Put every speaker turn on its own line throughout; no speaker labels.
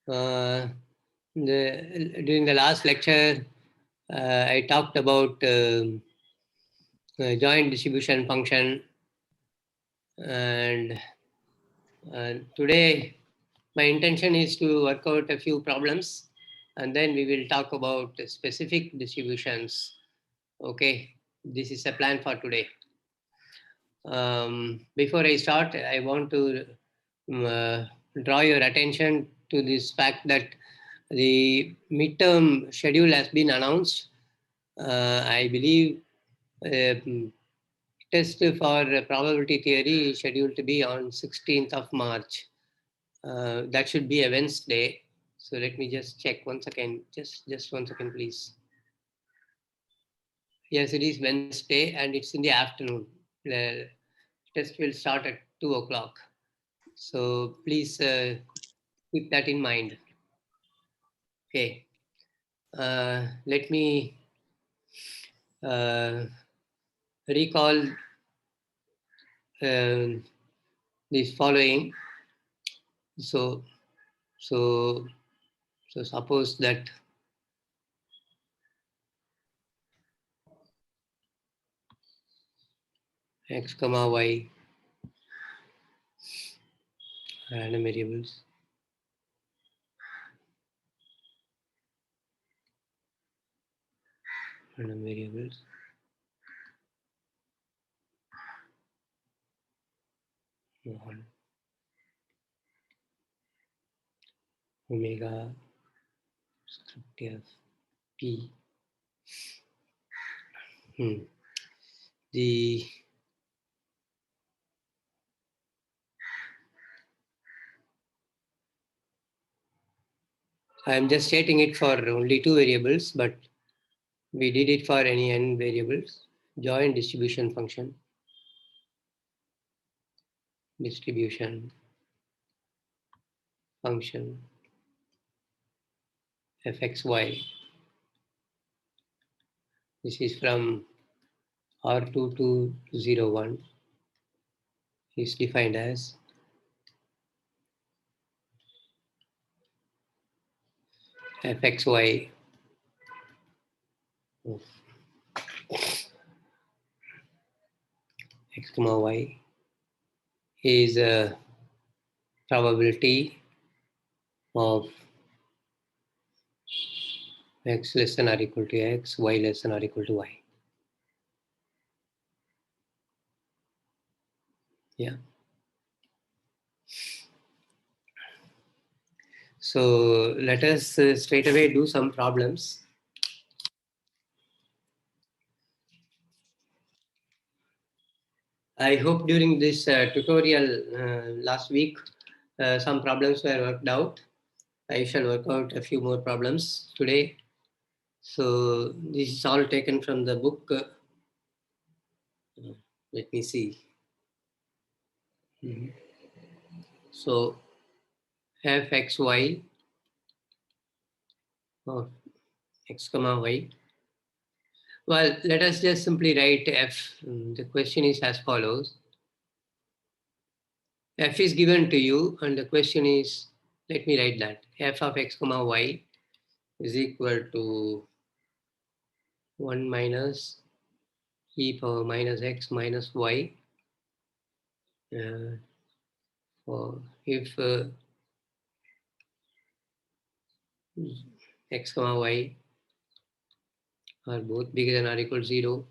During the last lecture, I talked about joint distribution function, and today my intention is to work out a few problems, and then we will talk about specific distributions. Okay, this is a plan for today. Before I start, I want to draw your attention to this fact that the midterm schedule has been announced. I believe test for probability theory is scheduled to be on 16th of March. That should be a Wednesday. So let me just check once again. Just 1 second, please. Yes, it is Wednesday and it's in the afternoon. The test will start at 2 o'clock. So please keep that in mind. Okay. Let me recall this following. So suppose that x comma y random variables. Random variables. Omega script f p. I am just stating it for only two variables, but we did it for any n variables. Joint distribution function. Distribution function fxy. This is from R2 to 01 is defined as fxy of x comma y is a probability of x less than or equal to x, y less than or equal to y. Yeah. So let us straight away do some problems. I hope during this tutorial last week, some problems were worked out. I shall work out a few more problems today. So this is all taken from the book. Let me see. So fxy of x comma y. Well, let us just simply write f. The question is as follows. F is given to you and the question is, let me write that. F of x comma y is equal to 1 minus e power minus x minus y. For if x comma y are both bigger than or equal to 0,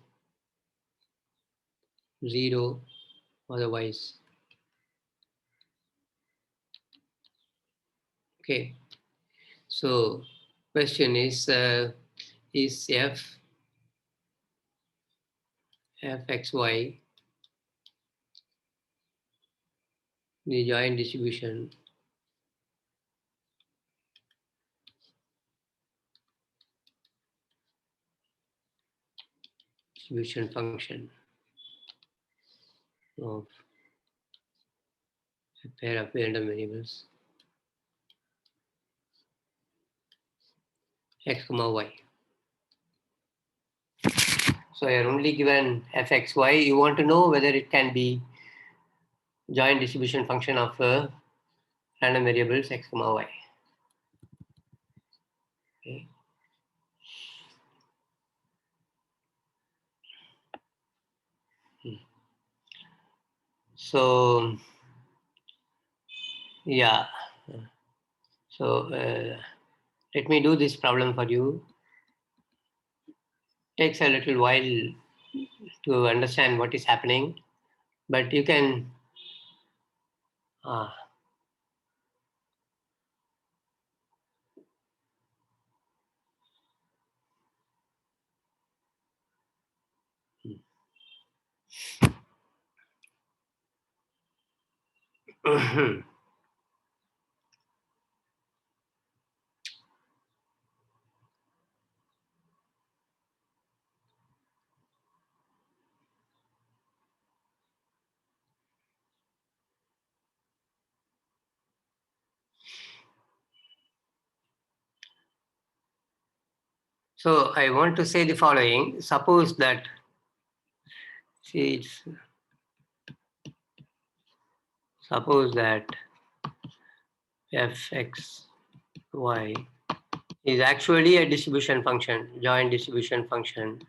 0, otherwise. Okay. So question is fxy the joint distribution function of a pair of random variables x comma y. So you're only given fxy. You want to know whether it can be joint distribution function of random variables x comma y. Okay. So yeah, so let me do this problem for you. Takes a little while to understand what is happening, but you can uh, so I want to say the following. Suppose that, see, suppose that fxy is actually a distribution function, joint distribution function,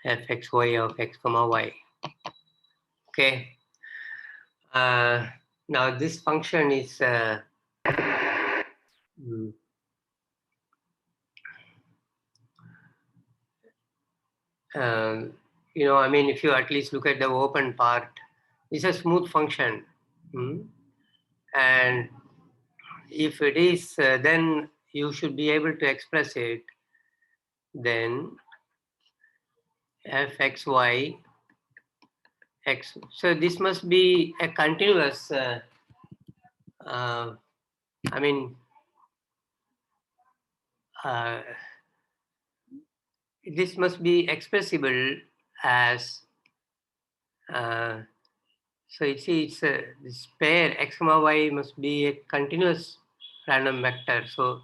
fxy of x comma y. Okay. Now this function is mm, I mean, if you at least look at the open part, it's a smooth function. And if it is, then you should be able to express it. Then fxy x. So this must be a continuous. Uh, I mean, uh, this must be expressible as. So you see, it's this pair x comma y must be a continuous random vector. So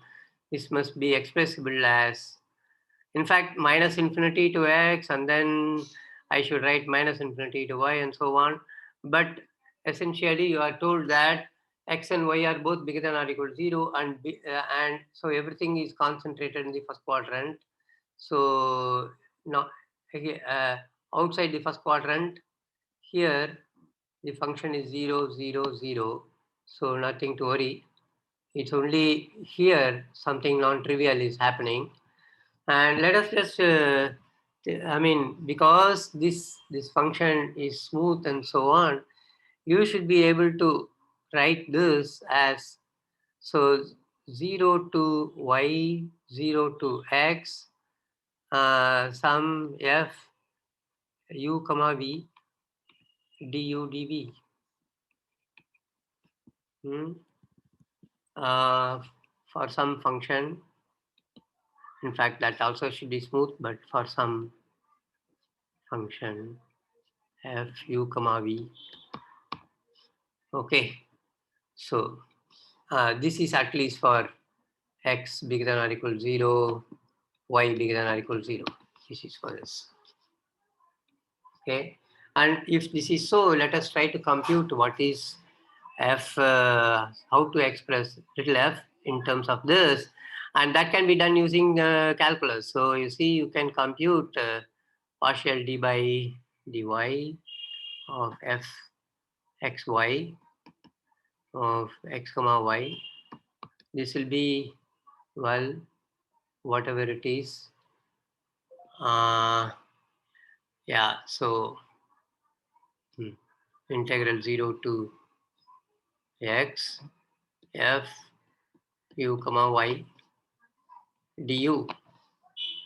this must be expressible as, in fact, minus infinity to x, and then I should write minus infinity to y, and so on. But essentially, you are told that x and y are both bigger than or equal to 0, and so everything is concentrated in the first quadrant. So now, outside the first quadrant, here the function is 0, 0, 0. So nothing to worry. It's only here something non-trivial is happening. And let us just, I mean, because this function is smooth and so on, you should be able to write this as, so 0 to y, 0 to x, some f u comma v du dv. For some function, in fact, that also should be smooth, but for some function f u comma v. Okay, so this is at least for x bigger than or equal to 0, y bigger than or equal to 0. This is for this. Okay, and if this is so, let us try to compute what is f, how to express little f in terms of this, and that can be done using calculus. So you see, you can compute partial d by dy of f xy of x comma y. This will be, well, whatever it is. Yeah, so integral 0 to x f u comma y du,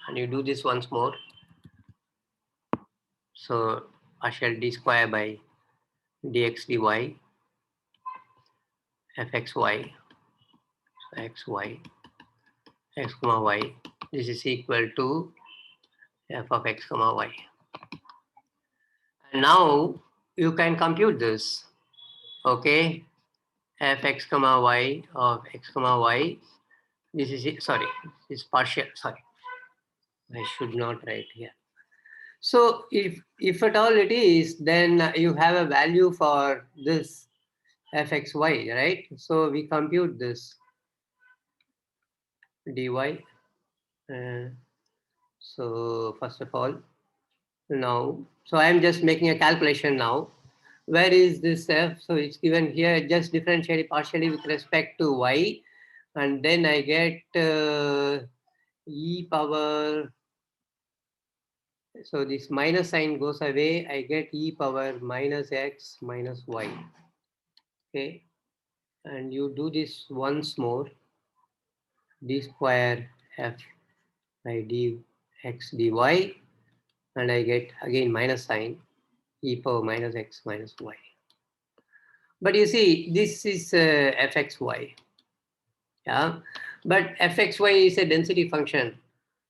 and you do this once more. So partial d square by dx dy fxy, so xy x comma y, this is equal to f of x comma y. And now you can compute this. Okay, fx comma y of x comma y, this is it. Sorry, this is partial. Sorry, I should not write here. So if at all it is, then you have a value for this fxy, right? So we compute this dy So first of all, now, so I am just making a calculation now. Where is this f? So it's given here, just differentiate it partially with respect to y, and then I get e power. So this minus sign goes away. I get e power minus x minus y. Okay, and you do this once more. D square f by dx dy, and I get again minus sign e power minus x minus y. But you see, this is fxy, yeah. But fxy is a density function,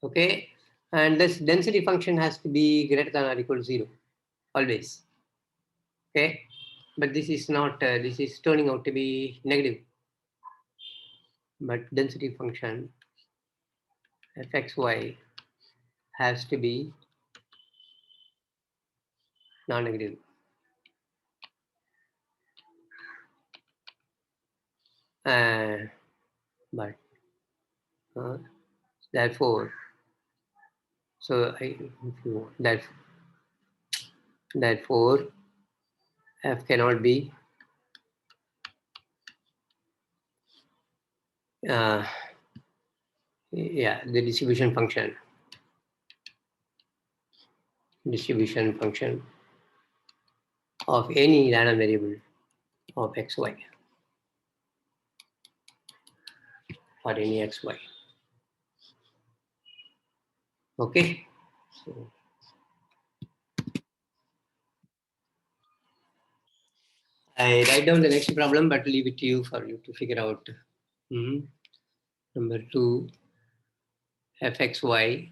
okay, and this density function has to be greater than or equal to 0 always, okay. But this is not. This is turning out to be negative. But density function fxy has to be non-negative. But therefore, so I, if you want, therefore f cannot be uh, yeah, the distribution function of any random variable of xy or any xy. Okay, so I write down the next problem, but leave it to you for you to figure out. Number 2, fxy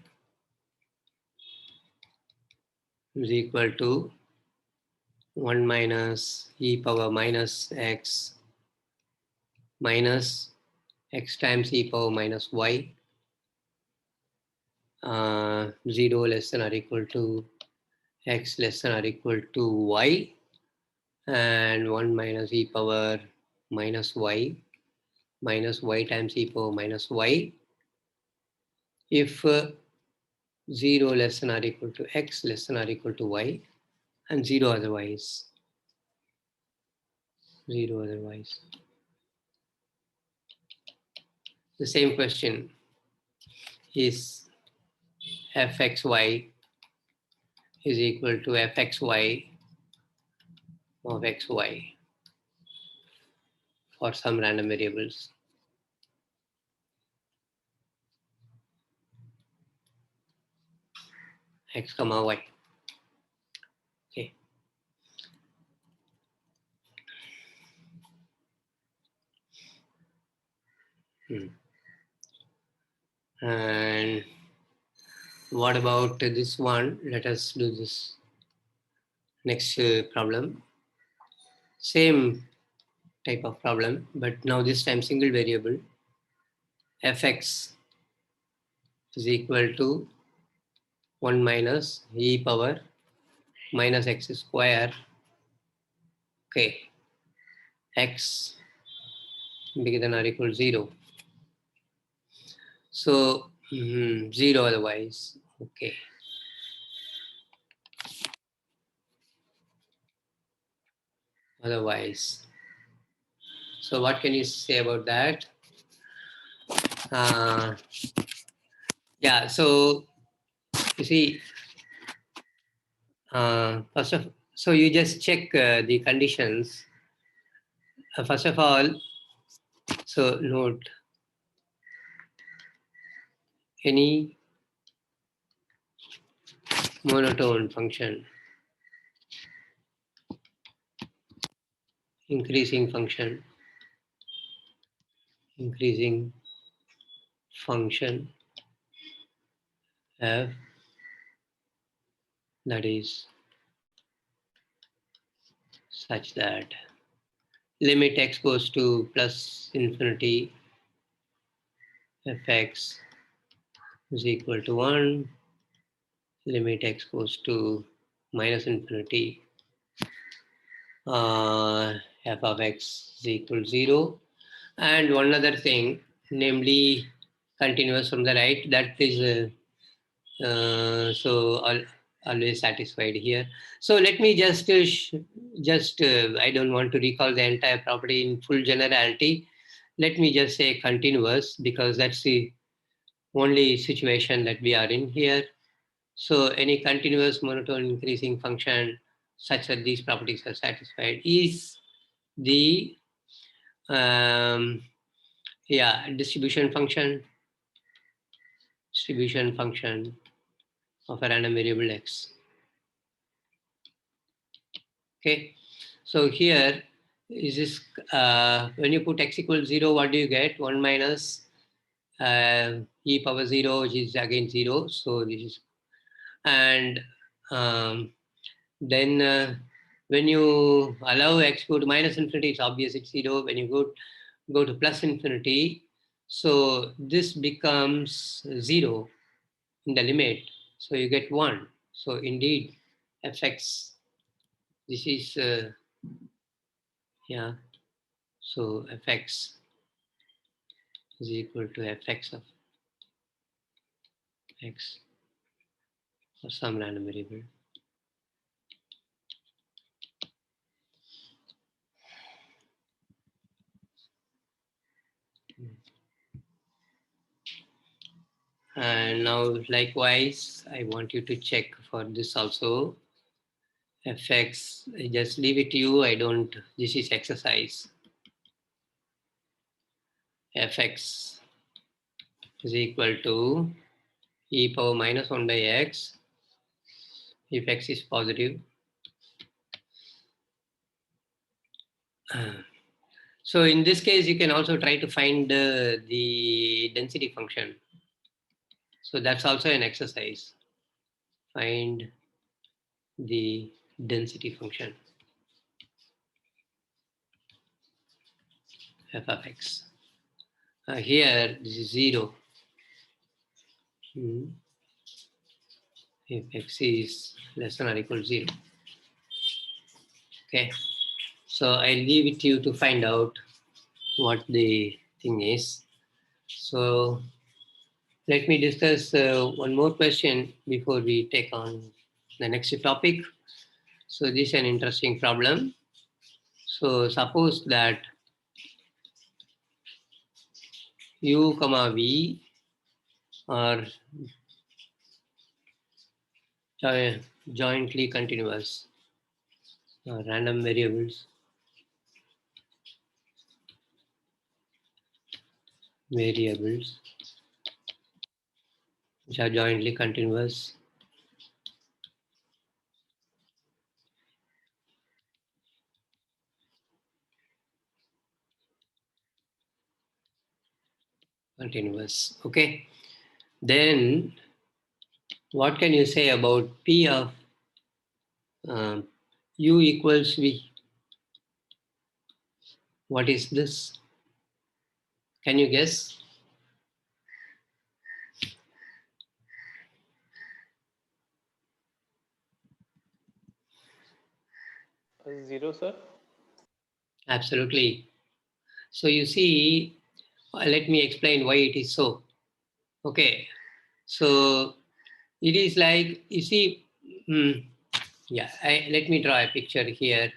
is equal to 1 minus e power minus x minus x times e power minus y, 0 less than or equal to x less than or equal to y, and 1 minus e power minus y times e power minus y if 0 less than or equal to x less than or equal to y, and 0 otherwise. The same question is fxy is equal to fxy of xy for some random variables. X comma y. Okay. And what about this one? Let us do this next problem. Same type of problem, but now this time single variable. Fx is equal to 1 minus e power minus x square. Okay. X bigger than or equal to 0. So 0 otherwise. Okay. Otherwise. So what can you say about that? Yeah, so you see, so you just check the conditions. First of all, so note any monotone function, increasing function f that is such that limit x goes to plus infinity fx is equal to 1, limit x goes to minus infinity f of x is equal to 0. And one other thing, namely continuous from the right. That is so always satisfied here. So let me just I don't want to recall the entire property in full generality. Let me just say continuous, because that's the only situation that we are in here. So any continuous monotone increasing function such that these properties are satisfied is the distribution function of a random variable x. Okay, so here is this when you put x equals 0, what do you get? 1 minus e power 0, which is again 0. So this is, and then when you allow x go to minus infinity, it's obvious it's 0. When you go to plus infinity, so this becomes 0 in the limit. So you get 1. So indeed, fx, this is, so fx is equal to fx of x for some random variable. And now likewise, I want you to check for this also. Fx, I just leave it to you. I don't, this is exercise. Fx is equal to e power minus 1 by x if x is positive. So in this case, you can also try to find the density function. So that's also an exercise. Find the density function f of x. Here, this is 0. If x is less than or equal to 0. Okay, so I'll leave it to you to find out what the thing is. So let me discuss one more question before we take on the next topic. So this is an interesting problem. So suppose that u comma v are jointly continuous random variables which are jointly continuous Okay, then what can you say about p of u equals v? What is this? Can you guess?
Zero, sir.
Absolutely. So you see, let me explain why it is so. Okay, so it is like, you see, let me draw a picture here.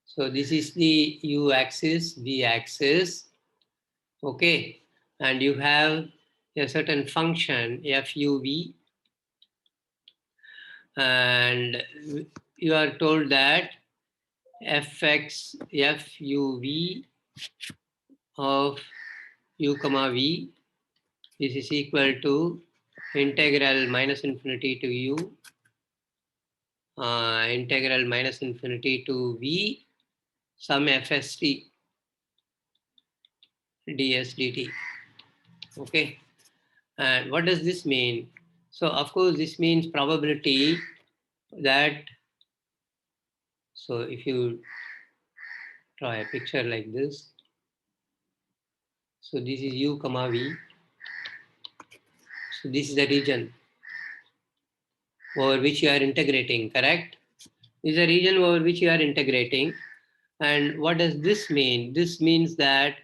So this is the u axis, v axis, okay, and you have a certain function fuv, and you are told that fx fuv of u comma v, this is equal to integral minus infinity to u integral minus infinity to v some fst ds dt. Okay, and what does this mean? So of course this means probability that, so if you draw a picture like this, so this is u comma v, so this is the region over which you are integrating, correct? This is a region over which you are integrating, And what does this mean? This means that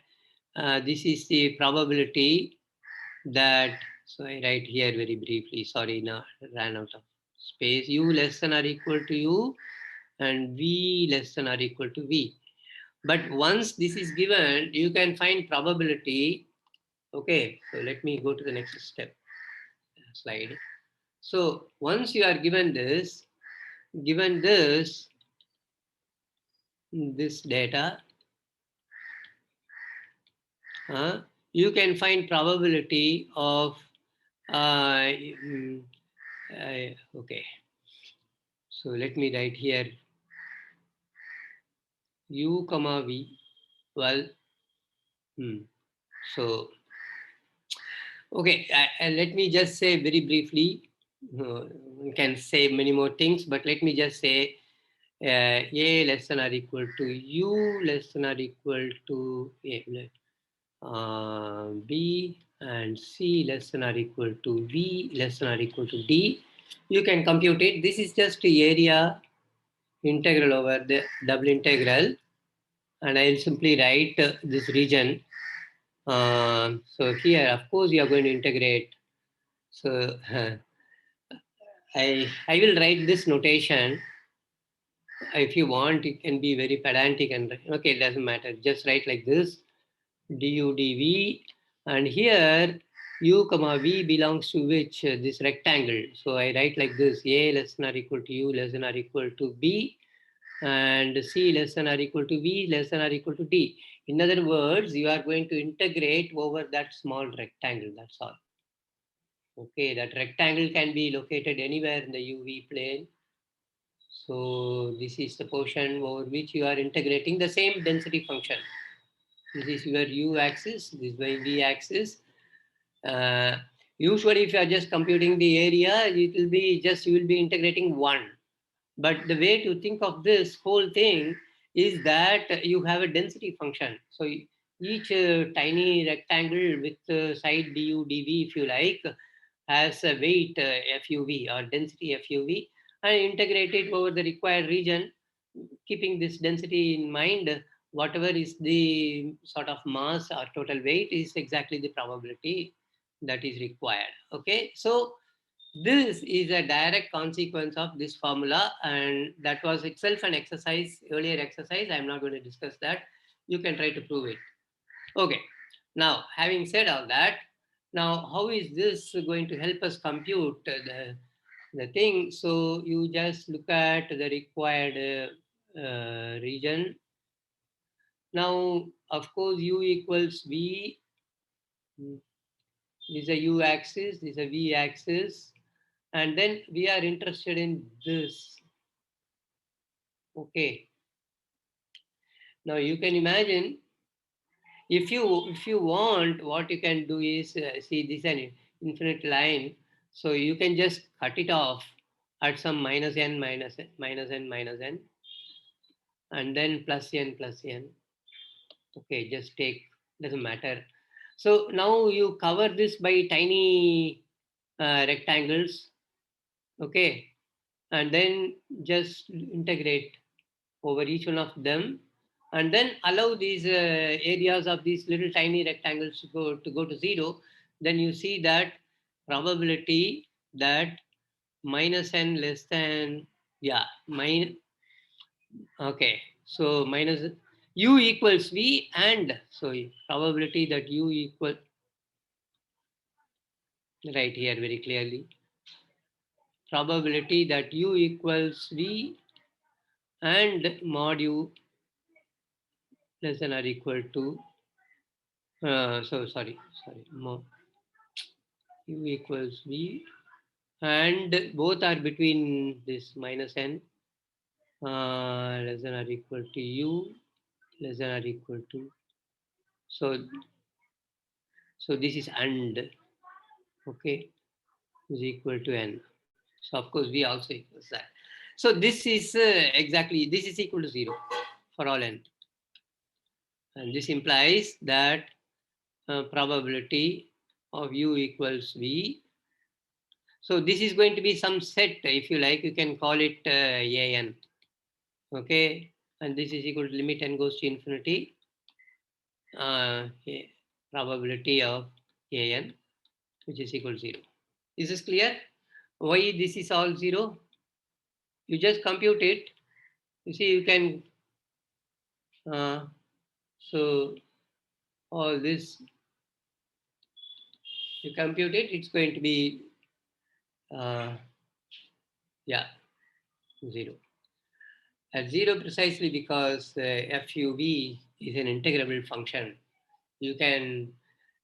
this is the probability that, so I write here very briefly, sorry, now ran out of space, u less than or equal to u and v less than or equal to v. But once this is given, you can find probability. Okay, so let me go to the next step slide. So once you are given this data, you can find probability of uh, mm, okay. So let me write here u comma v. Well, so okay, let me just say very briefly. We can say many more things, but let me just say a less than or equal to u less than or equal to a, b, and c less than or equal to v less than or equal to d. You can compute it. This is just the area integral over the double integral, and I'll simply write this region. So here, of course, you are going to integrate. So I will write this notation. If you want, it can be very pedantic and okay, it doesn't matter. Just write like this: du dv, and here u comma v belongs to which this rectangle. So I write like this: a less than or equal to u less than or equal to b, and c less than or equal to v less than or equal to d. In other words, you are going to integrate over that small rectangle. That's all. Okay, that rectangle can be located anywhere in the UV plane. So this is the portion over which you are integrating the same density function. This is your U axis, this is my V axis. Uh, Usually if you are just computing the area, it will be just, you will be integrating one. But the way to think of this whole thing is that you have a density function. So each tiny rectangle with side du dv, if you like, has a weight FUV or density FUV, and integrate it over the required region, keeping this density in mind. Whatever is the sort of mass or total weight is exactly the probability that is required. Okay, so this is a direct consequence of this formula, and that was itself an exercise, earlier exercise. I'm not going to discuss that. You can try to prove it. Okay. Now, having said all that, now how is this going to help us compute the thing? So you just look at the required region. Now, of course, u equals v. This is a u axis, this is a v axis, and then we are interested in this. Okay. Now you can imagine, if you want, what you can do is see this an infinite line, so you can just cut it off at some minus n minus n minus n minus n, and then plus n plus n. Okay, just take, doesn't matter. So now you cover this by tiny rectangles. Okay, and then just integrate over each one of them, and then allow these areas of these little tiny rectangles to go to zero. Then you see that probability that minus n less than, yeah, okay, so minus u equals v, and so probability that u equal, right here very clearly, probability that u equals v and mod u less than or equal to sorry, u equals v, and both are between this minus n less than or equal to u less than or equal to, so this is and, okay, is equal to n. So of course v also equals that. So this is exactly, this is equal to 0 for all n, and this implies that probability of u equals v. So this is going to be some set, if you like, you can call it an. Okay. and this is equal to limit n goes to infinity, probability of an, which is equal to 0. Is this clear? Why this is all 0? You just compute it. You see, you can, so all this, you compute it, it's going to be, yeah, 0. At 0 precisely because FUV is an integrable function. You can,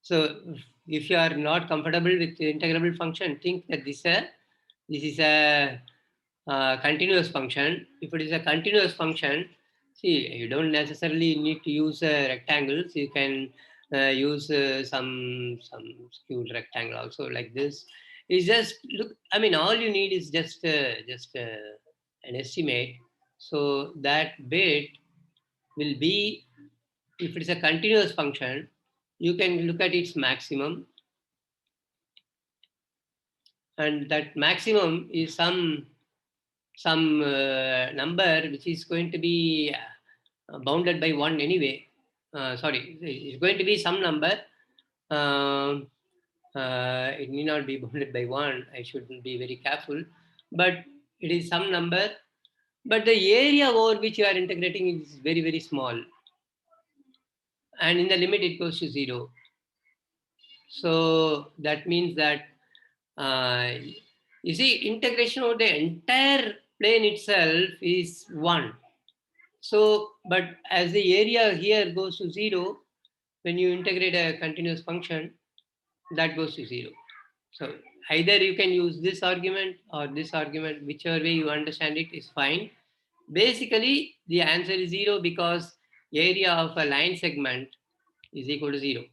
so if you are not comfortable with the integrable function, think that this is a continuous function. If it is a continuous function, see, you don't necessarily need to use rectangles. You can use some skewed rectangle also like this. It's just look. I mean, all you need is just an estimate. So that bit will be, if it's a continuous function, you can look at its maximum, and that maximum is some number which is going to be bounded by 1 anyway. Sorry, it's going to be some number. Um, it need not be bounded by 1. I should be very careful. But it is some number. But the area over which you are integrating is very, very small. And in the limit, it goes to 0. So that means that, uh, you see, integration over the entire plane itself is 1. So, but as the area here goes to 0, when you integrate a continuous function, that goes to 0. So either you can use this argument or this argument, whichever way you understand it is fine. Basically, the answer is 0 because area of a line segment is equal to 0.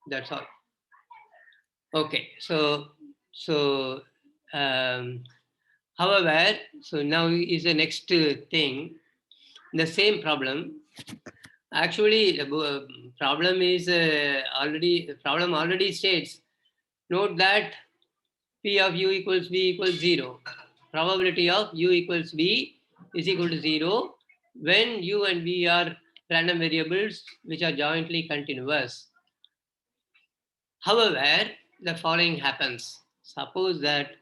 That's all. Okay, so however, so now is the next thing, the same problem. Actually, the problem is problem already states. Note that P of u equals v equals 0. Probability of u equals v is equal to 0 when u and v are random variables which are jointly continuous. However, the following happens. Suppose that,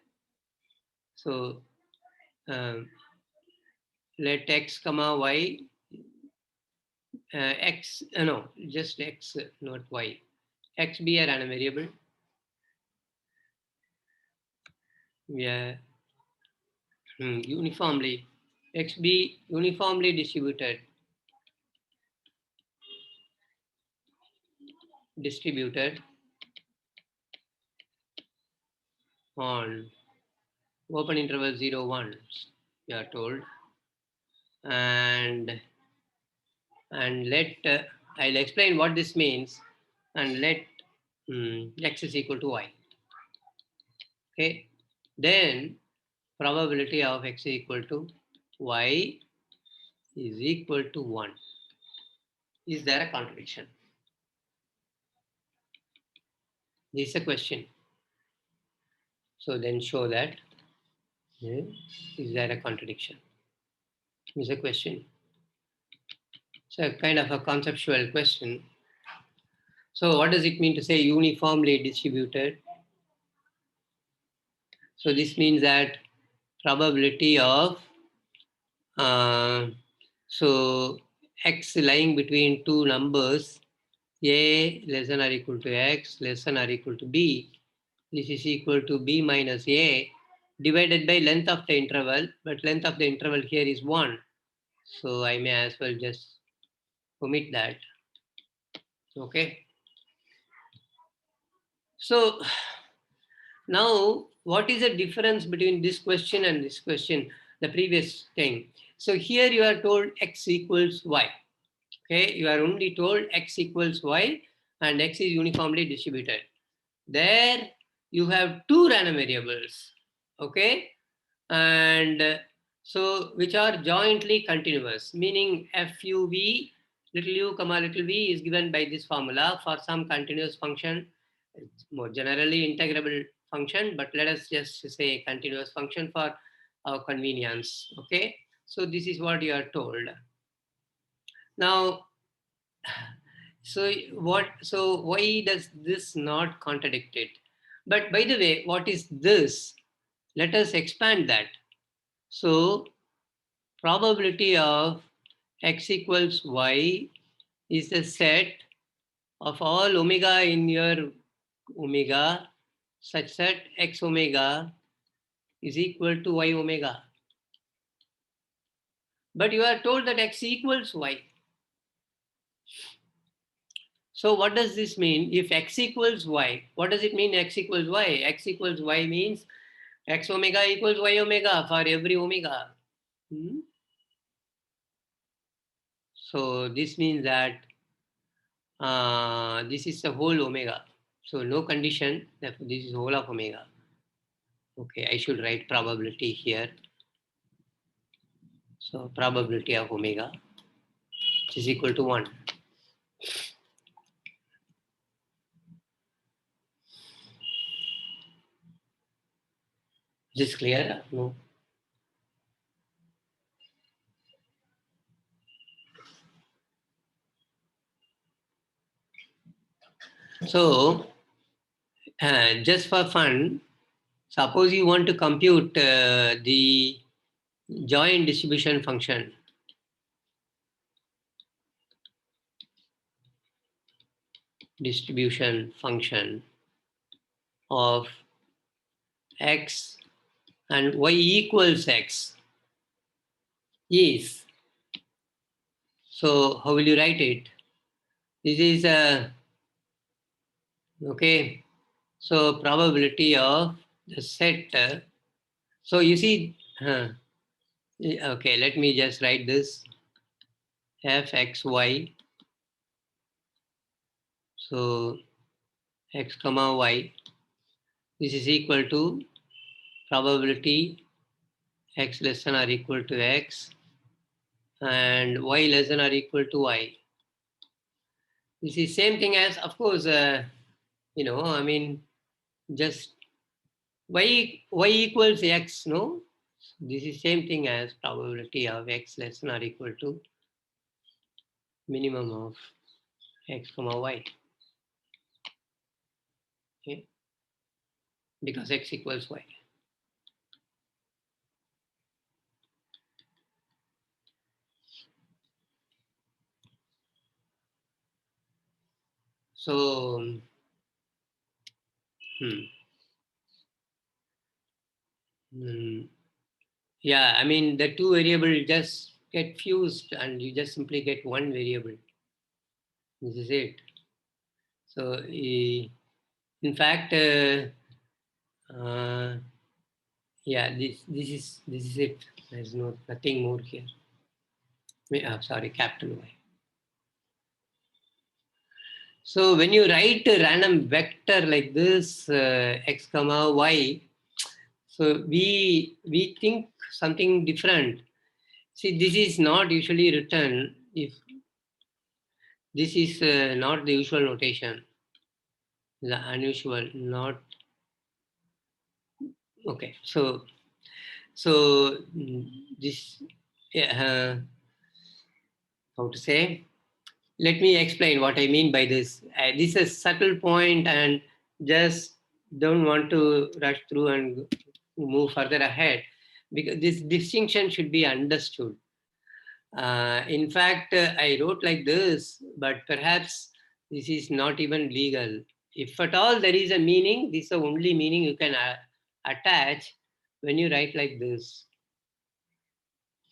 so let x comma y, x, no, just x, not y. X be a random variable. Yeah, uniformly, x be uniformly distributed on open interval 0, 1, you are told. And let, I'll explain what this means, and let x is equal to y. Okay, then probability of x equal to y is equal to 1. Is there a contradiction? This is a question. So then show that. Is there a contradiction? Is a question. So a kind of a conceptual question. So what does it mean to say uniformly distributed? So this means that probability of, so x lying between two numbers, a less than or equal to x less than or equal to b, this is equal to b minus a divided by length of the interval, but length of the interval here is 1. So I may as well just omit that. Okay. So now, what is the difference between this question and this question, the previous thing? So here you are told x equals y. Okay, you are only told x equals y and x is uniformly distributed. There you have two random variables. Okay, and so which are jointly continuous, meaning FUV little u comma little v is given by this formula for some continuous function. It's more generally integrable function, but let us just say continuous function for our convenience. Okay, so this is what you are told. Now, so why does this not contradict it? But by the way, what is this? Let us expand that. So probability of x equals y is the set of all omega in your omega such that x omega is equal to y omega. But you are told that x equals y. So what does this mean? If x equals y, what does it mean x equals y? X equals y means x omega equals y omega for every omega. So this means that this is the whole omega. So no condition, therefore this is whole of omega. Okay, I should write probability here. So probability of omega, which is equal to 1. Is this clear? No. So just for fun, suppose you want to compute the joint distribution function. Distribution function of x and y equals x is. So how will you write it? This is a okay. So probability of the set. So you see, okay. Let me just write this f x y. So x comma y. This is equal to probability x less than or equal to x and y less than or equal to y. This is same thing as, of course, I mean, just y equals x, no? This is same thing as probability of x less than or equal to minimum of x comma y. Okay? Because x equals y. So, yeah, I mean, the two variables just get fused and you just simply get one variable. This is it. So, in fact, yeah, this is it. There's nothing more here. Sorry, capital Y. So when you write a random vector like this, x comma y, so we think something different. See, this is not usually written if this is not the usual notation, the unusual, not okay. So this how to say? Let me explain what I mean by this. This is a subtle point and just don't want to rush through and move further ahead because this distinction should be understood. In fact, I wrote like this, but perhaps this is not even legal. If at all there is a meaning, this is the only meaning you can attach when you write like this.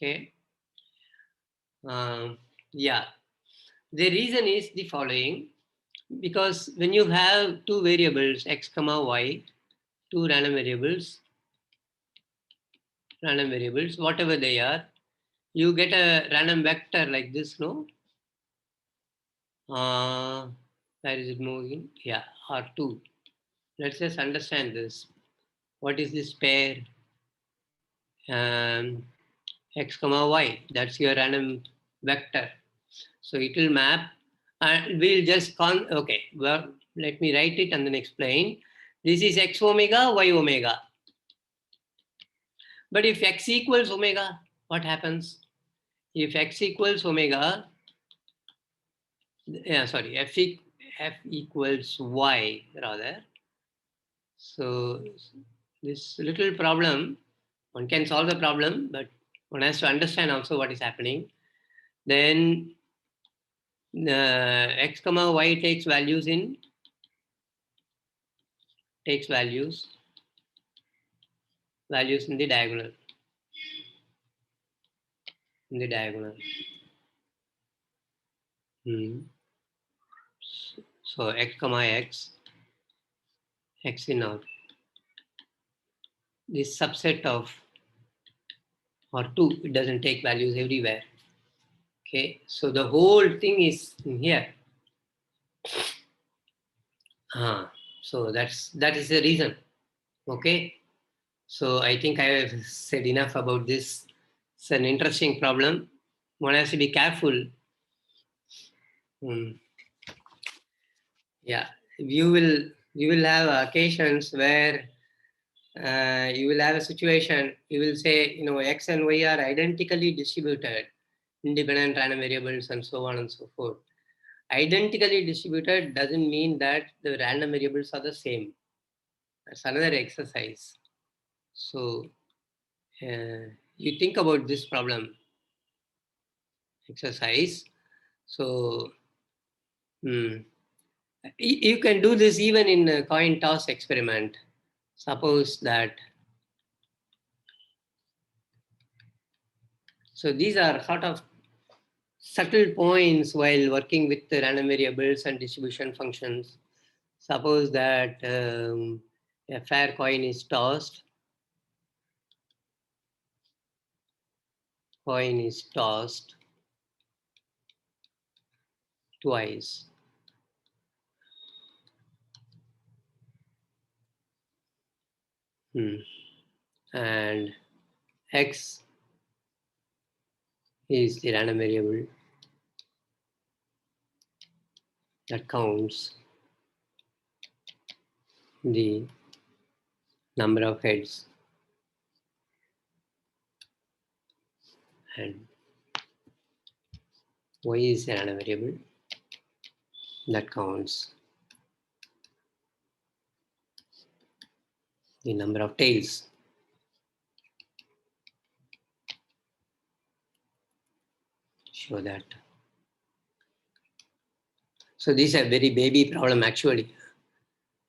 Okay. Yeah. The reason is the following. Because when you have two variables, x comma y, two random variables, whatever they are, you get a random vector like this, no? Where is it moving? Yeah, R2. Let's just understand this. What is this pair? X comma y. That's your random vector. So it will map and we'll just okay, well, let me write it and then explain. This is x omega, y omega. But if x equals omega, what happens? If x equals omega, yeah, sorry, f equals y rather. So this little problem, one can solve the problem, but one has to understand also what is happening. Then x comma y takes values in the diagonal. In the diagonal. Hmm. So x comma x in out. This subset of or 2, it doesn't take values everywhere. Okay, so the whole thing is in here. So that is the reason. Okay, so I think I have said enough about this. It's an interesting problem. One has to be careful. Hmm. Yeah, you will have occasions where you will have a situation. You will say, x and y are identically distributed, independent random variables, and so on and so forth. Identically distributed doesn't mean that the random variables are the same. That's another exercise. So you think about this problem exercise. So you can do this even in a coin toss experiment. Suppose that. So these are sort of subtle points while working with the random variables and distribution functions. Suppose that a fair coin is tossed. Coin is tossed twice. And x is the random variable that counts the number of heads, and y is the random variable that counts the number of tails. Show that. So this is a very baby problem actually.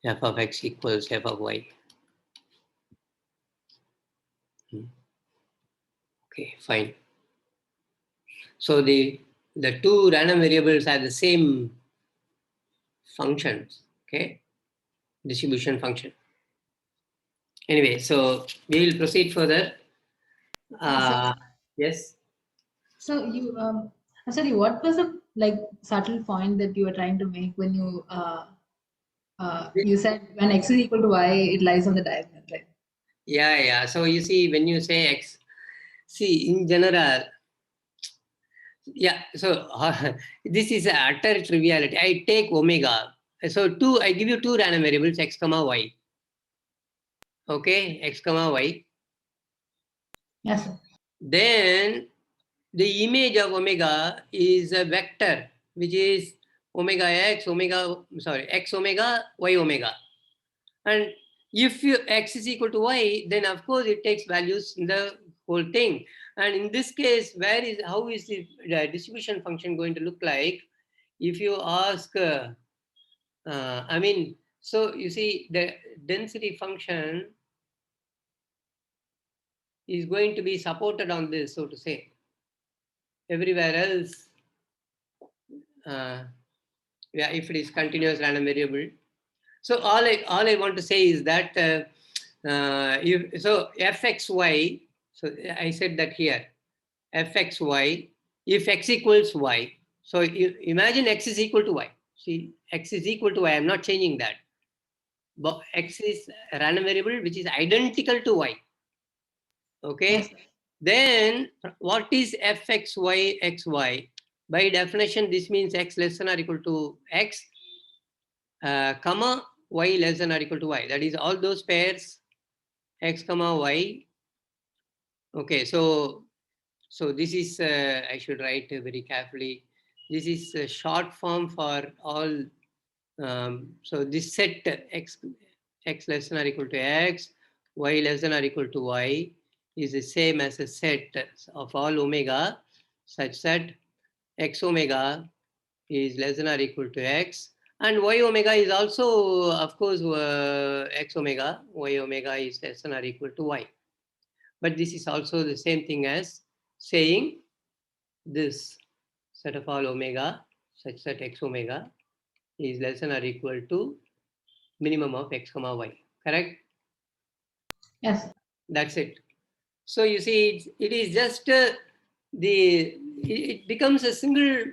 F of x equals f of y. Okay, fine. So the two random variables are the same functions, okay? Distribution function. Anyway, so we will proceed further. Yes.
So I'm sorry, what was the subtle point that you were trying to make when you said when x is equal to y, it lies on the diagonal, right?
Yeah. So you see, when you say x, see in general, yeah. So this is a utter triviality. I take omega. So I give you two random variables, x comma y. Okay, x comma y.
Yes, sir.
Then the image of omega is a vector, which is omega, x omega, y omega. And if x is equal to y, then of course it takes values in the whole thing. And in this case, how is the distribution function going to look like? If you ask, so you see the density function is going to be supported on this, so to say. Everywhere else, if it is continuous random variable. So all I want to say is that fxy. So I said that here, fxy. If x equals y, so you imagine x is equal to y. See, x is equal to y. I'm not changing that. But x is a random variable which is identical to y. Okay.
Yes, sir.
Then what is fxy xy? By definition, this means x less than or equal to x, comma y less than or equal to y. That is all those pairs x comma y. Okay, so this is I should write very carefully. This is a short form for all. So this set x less than or equal to x, y less than or equal to y is the same as a set of all omega such that x omega is less than or equal to x, and y omega is also, of course, x omega, y omega is less than or equal to y. But this is also the same thing as saying this set of all omega such that x omega is less than or equal to minimum of x comma y. Correct?
Yes.
That's it. So you see, it is just it becomes a single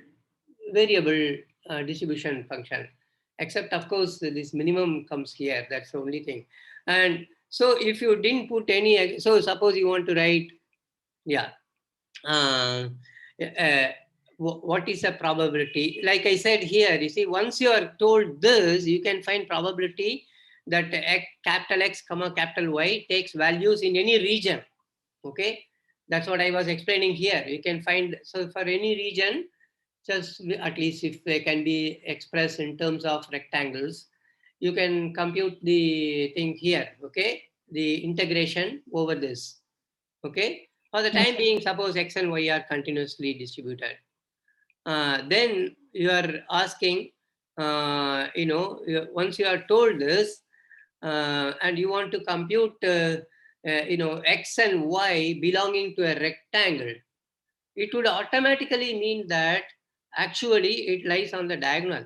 variable distribution function, except of course this minimum comes here. That's the only thing. And so if you didn't put any, so suppose you want to write, yeah, uh, uh, what is a probability? Like I said here, you see, once you are told this, you can find probability that capital X comma capital Y takes values in any region. Okay, that's what I was explaining here. You can find, so for any region, just at least if they can be expressed in terms of rectangles, you can compute the thing here. Okay, the integration over this. Okay, for the
Yes.
time being, suppose x and y are continuously distributed. Then you are asking, once you are told this, and you want to compute, x and y belonging to a rectangle, it would automatically mean that actually it lies on the diagonal.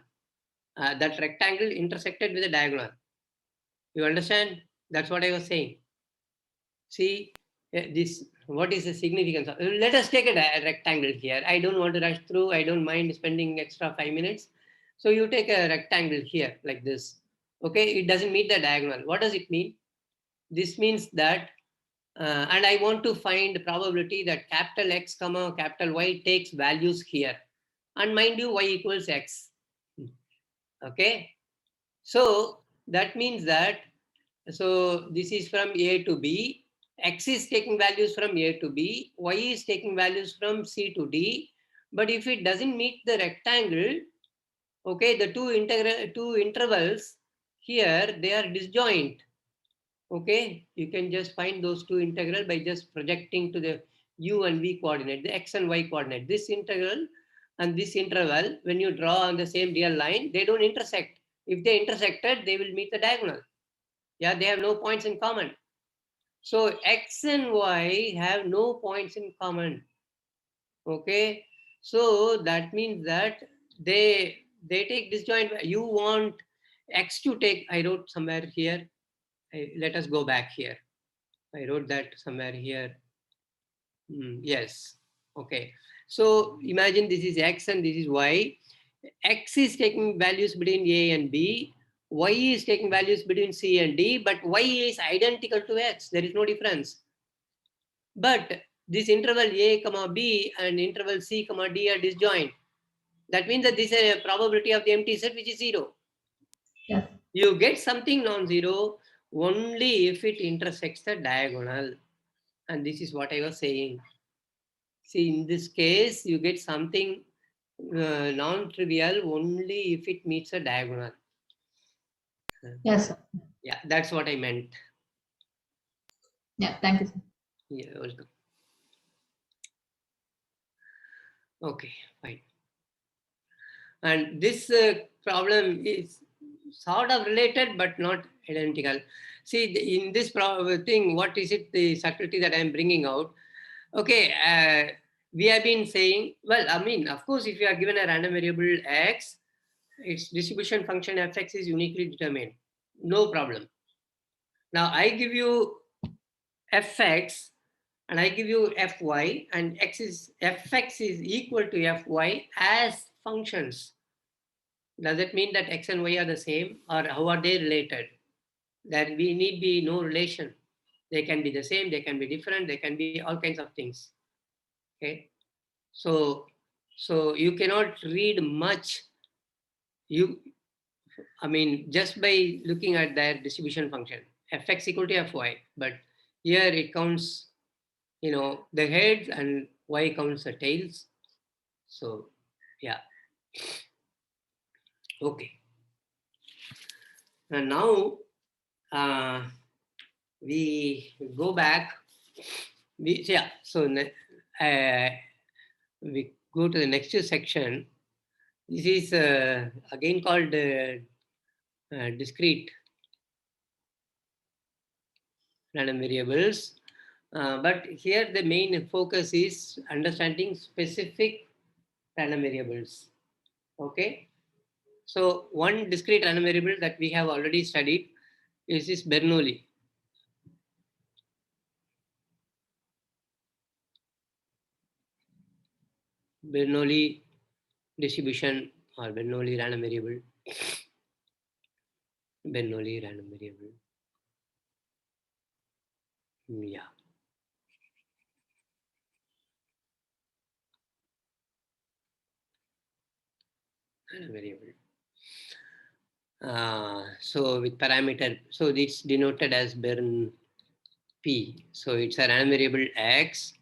That rectangle intersected with the diagonal. You understand? That's what I was saying. See, this, what is the significance of, let us take a rectangle here. I don't want to rush through. I don't mind spending extra 5 minutes. So you take a rectangle here like this. Okay, it doesn't meet the diagonal. What does it mean? This means that, and I want to find probability that capital X comma capital Y takes values here. And mind you, y equals x. Okay, so that means that, so this is from A to B, x is taking values from A to B, y is taking values from C to D. But if it doesn't meet the rectangle, okay, the two intervals here, they are disjoint. Okay, you can just find those two integral by just projecting to the u and v coordinate, the x and y coordinate. This integral and this interval, when you draw on the same real line, they don't intersect. If they intersected, they will meet the diagonal. Yeah, they have no points in common. So x and y have no points in common. Okay, so that means that they take disjoint. You want x to take, I wrote somewhere here. Let us go back here. I wrote that somewhere here. Yes. Okay. So imagine this is x and this is y. X is taking values between A and B. Y is taking values between C and D, but y is identical to x. There is no difference. But this interval A comma B and interval C comma D are disjoint. That means that this is a probability of the empty set which is 0.
Yes.
You get something non-zero only if it intersects the diagonal. And this is what I was saying. See, in this case, you get something non-trivial only if it meets a diagonal.
Yes, sir.
Yeah, that's what I meant.
Yeah, thank you, sir.
Yeah, welcome. Okay, fine. And this problem is sort of related but not identical. See, in this thing, what is it, the subtlety that I'm bringing out? Okay, we have been saying, well, I mean, of course, if you are given a random variable x, its distribution function fx is uniquely determined. No problem. Now I give you fx and I give you fy, and fx is equal to fy as functions. Does it mean that x and y are the same, or how are they related? There we need be no relation. They can be the same, they can be different, they can be all kinds of things. Okay, so you cannot read much. I mean, just by looking at their distribution function, fx equal to fy, but here it counts, the heads, and y counts the tails. So, yeah. Okay. And now we go back. We go to the next section. This is again called discrete random variables. But here the main focus is understanding specific random variables. Okay. So one discrete random variable that we have already studied is this Bernoulli. Bernoulli distribution or Bernoulli random variable. Bernoulli random variable. Yeah. Random variable. So with parameter, so it's denoted as Bern P. So it's a random variable X,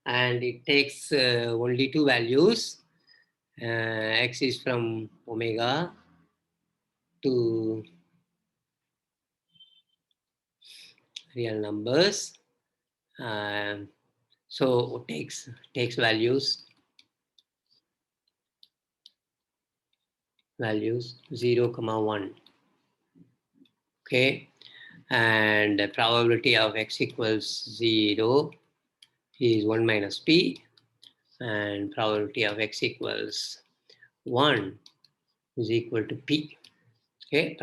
and it takes only two values. X is from omega to real numbers. So takes values 0, 1. Okay, and the probability of x equals 0 is 1 minus p, and probability of x equals 1 is equal to p. Okay,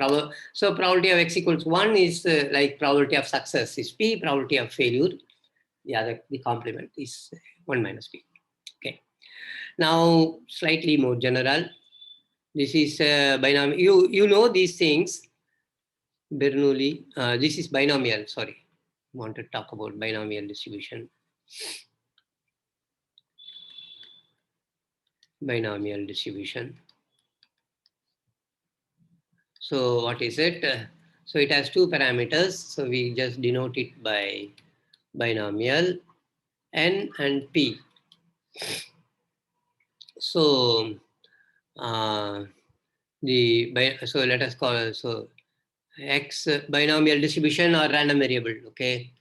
so probability of x equals 1 is like probability of success is p, probability of failure, the complement is 1 minus p. Okay, now slightly more general. This is binomial. You know these things. Bernoulli. This is binomial. Sorry, I want to talk about binomial distribution. Binomial distribution. So what is it? So it has two parameters. So we just denote it by binomial n and p. So so let us call x binomial distribution or random variable. Okay.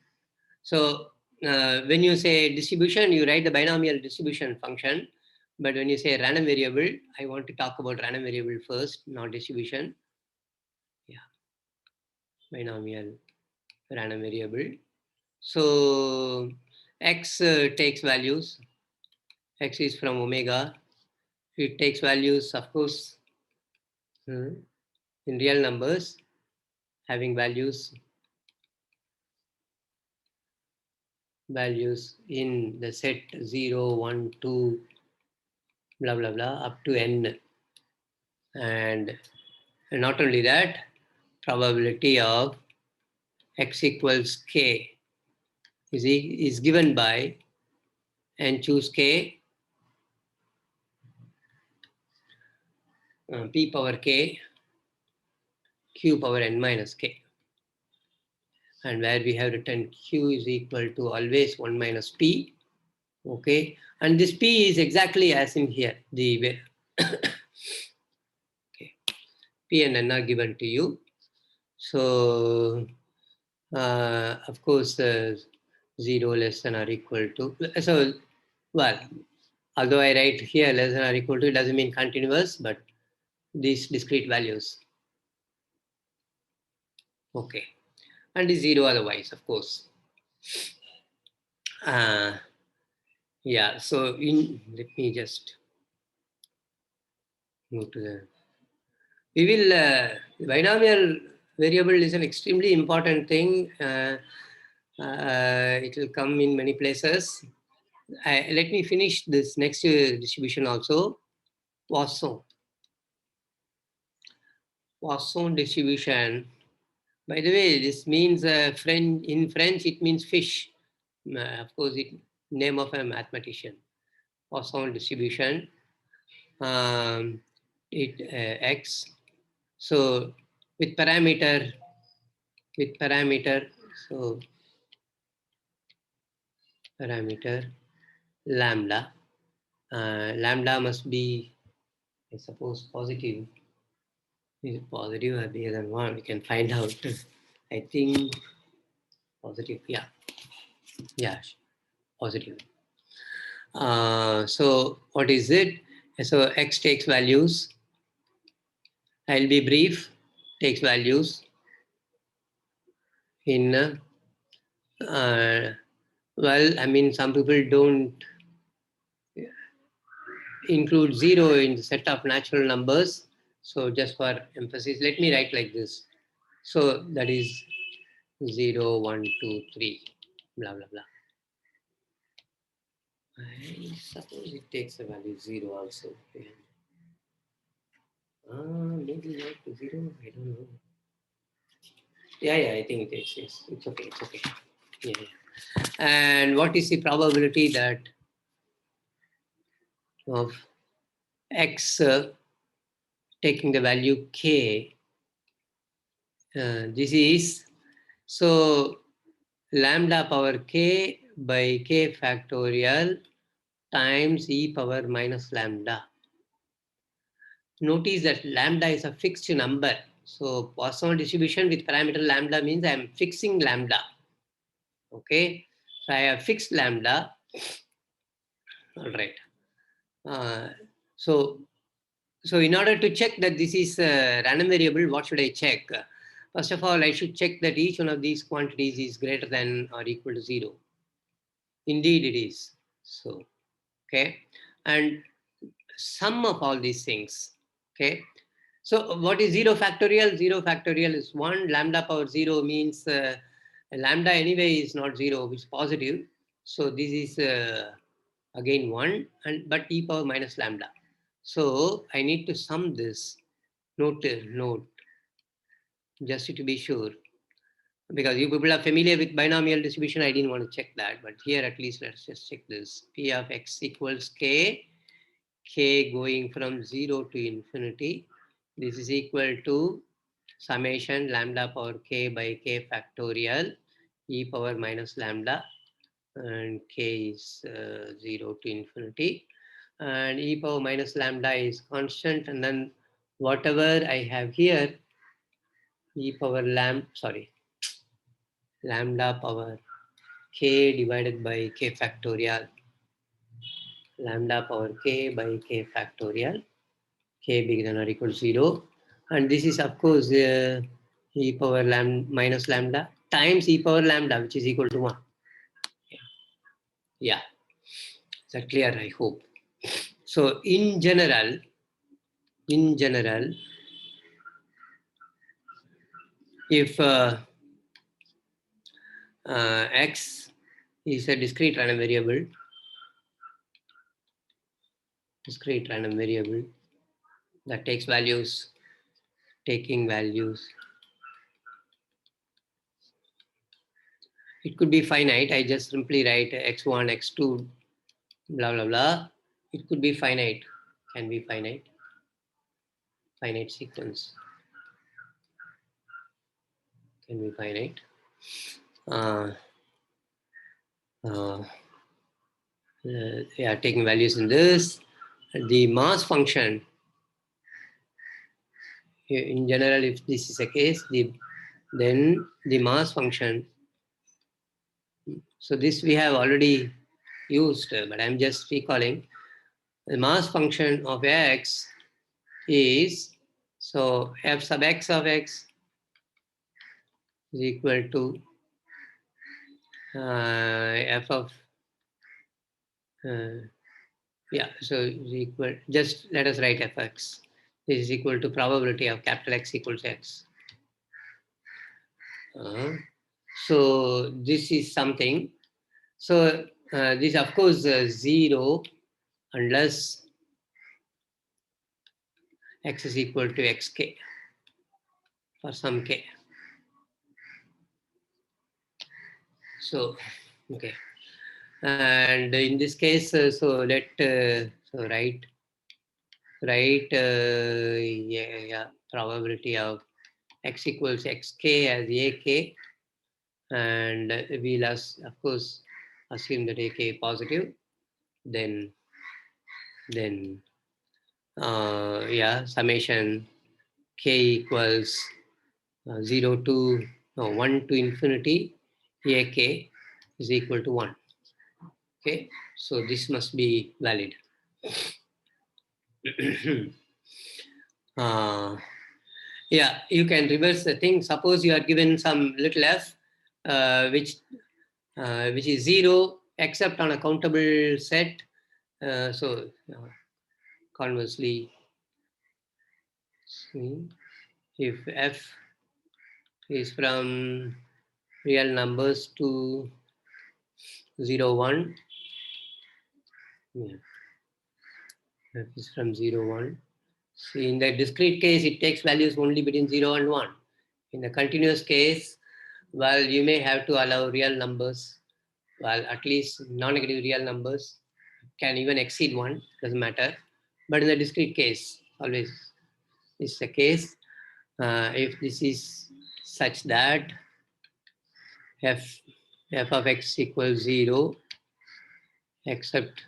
So when you say distribution, you write the binomial distribution function. But when you say random variable, I want to talk about random variable first, not distribution. Yeah, binomial random variable. So x takes values. X is from omega. It takes values, of course, in real numbers, having values in the set 0, 1, 2, blah, blah, blah, up to n. And not only that, probability of x equals k is given by n choose k, p power k, q power n minus k. And where we have written q is equal to always 1 minus p. Okay, and this p is exactly as in here. The way okay, p and n are given to you. So of course 0 less than or equal to, so well, although I write here less than or equal to, it doesn't mean continuous, but these discrete values. Okay, and is 0 otherwise, of course. Yeah, so let me just move to the, we will, binomial variable is an extremely important thing. It will come in many places. Let me finish this next distribution also. Poisson distribution. By the way, this means in French it means fish. Of course, it name of a mathematician. Poisson distribution. X. So with parameter, so parameter lambda. Lambda must be I suppose positive is positive or bigger than 1. We can find out. I think positive. Yeah, positive. So what is it? So x takes values. I'll be brief. Takes values in well, I mean, some people don't include 0 in the set of natural numbers. So just for emphasis, let me write like this. So that is 0, 1, 2, 3, blah, blah, blah. I suppose it takes a value 0 also. Maybe not 0, I don't know. Yeah, I think it takes, yes. It's okay. Yeah. And what is the probability that of x taking the value k? This is, so lambda power k by k factorial times e power minus lambda. Notice that lambda is a fixed number. So Poisson distribution with parameter lambda means I am fixing lambda. Okay, so I have fixed lambda. All right. So in order to check that this is a random variable, what should I check? First of all, I should check that each one of these quantities is greater than or equal to 0. Indeed, it is. So, okay. And sum of all these things. Okay. So what is 0 factorial? 0 factorial is 1. Lambda power 0 means lambda anyway is not 0, which is positive. So this is again 1, but e power minus lambda. So I need to sum this. Note, just to be sure. Because you people are familiar with binomial distribution, I didn't want to check that. But here at least let's just check this. P of x equals k going from 0 to infinity. This is equal to summation lambda power k by k factorial e power minus lambda, and k is 0 to infinity, and e power minus lambda is constant, and then whatever I have here, e power lambda power k divided by k factorial, lambda power k by k factorial, k bigger than or equal to 0. And this is, of course, e power minus lambda times e power lambda, which is equal to 1. Yeah. Is that clear? I hope. So in general, if x is a discrete random variable, that takes values, taking values, it could be finite. I just simply write x1, x2, blah, blah, blah. It could be finite, can be finite sequence, can be finite. Yeah, taking values in this. The mass function, in general, if this is the case, then the mass function, so this we have already used, but I'm just recalling. The mass function of x is, so f sub x of x is equal to f of, so is equal, just let us write fx. This is equal to probability of capital X equals x. So this is something. So this, of course, 0 unless x is equal to xk for some k. So, okay. And in this case, so write probability of x equals xk as ak, and we'll of course assume that ak positive, then summation k equals 0 to 1 to infinity ak is equal to 1. Okay, so this must be valid. Yeah, you can reverse the thing. Suppose you are given some little f, which is 0 except on a countable set. Conversely, if f is from real numbers to 0, 1, yeah, f is from 0, 1. See, in the discrete case, it takes values only between 0 and 1. In the continuous case, well, you may have to allow real numbers, well, at least non-negative real numbers can even exceed 1, doesn't matter. But in the discrete case, always is the case. If this is such that f of x equals 0, except